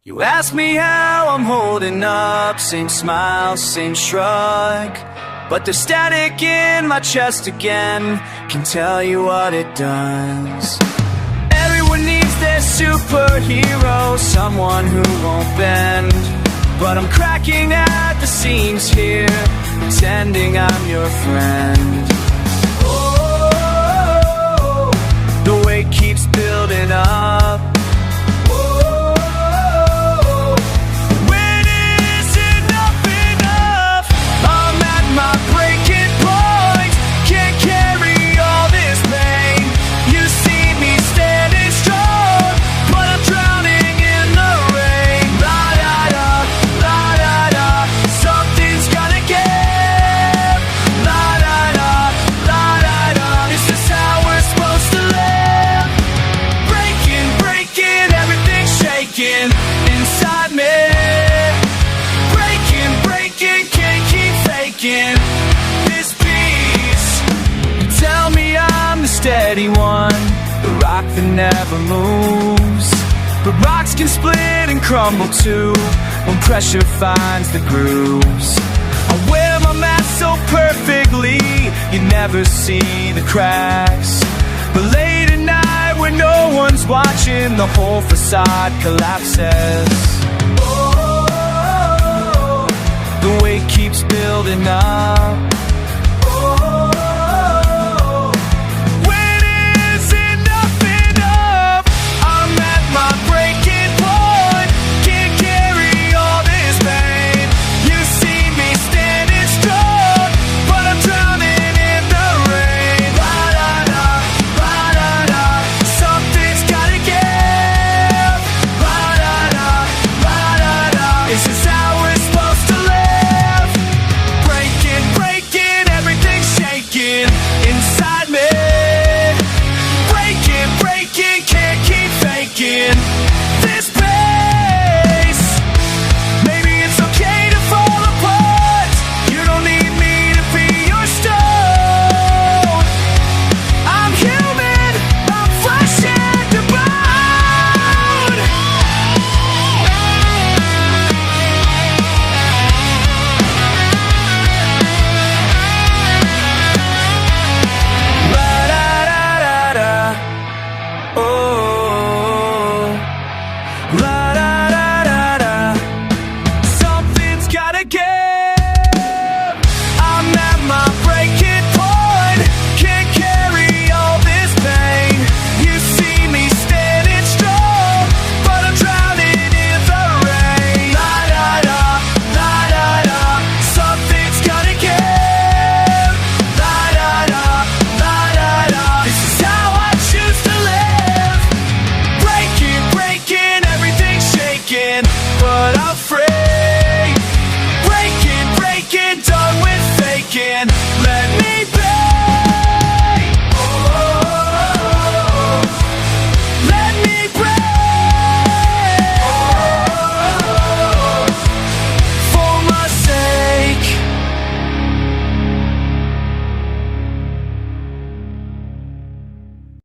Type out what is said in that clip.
You ask me how I'm holding up, same smile, same shrug, but the static in my chest again can tell you what it does. Everyone needs their superhero, someone who won't bend, but I'm cracking at the seams here, pretending I'm your friend. Oh, the weight keeps building up. My breaking point can't carry all this pain. You see me standing strong, but I'm drowning in the rain. La da da, la da da, something's gonna give. La da da, la da da, this is how we're supposed to live. Breaking, breaking, everything's shaking inside me. Breaking, breaking, can't keep faking this peace. You tell me I'm the steady one, the rock that never moves, but rocks can split and crumble too when pressure finds the grooves. I wear my mask so perfectly you never see the cracks, but late at night when no one's watching, the whole facade collapses. The weight keeps building up.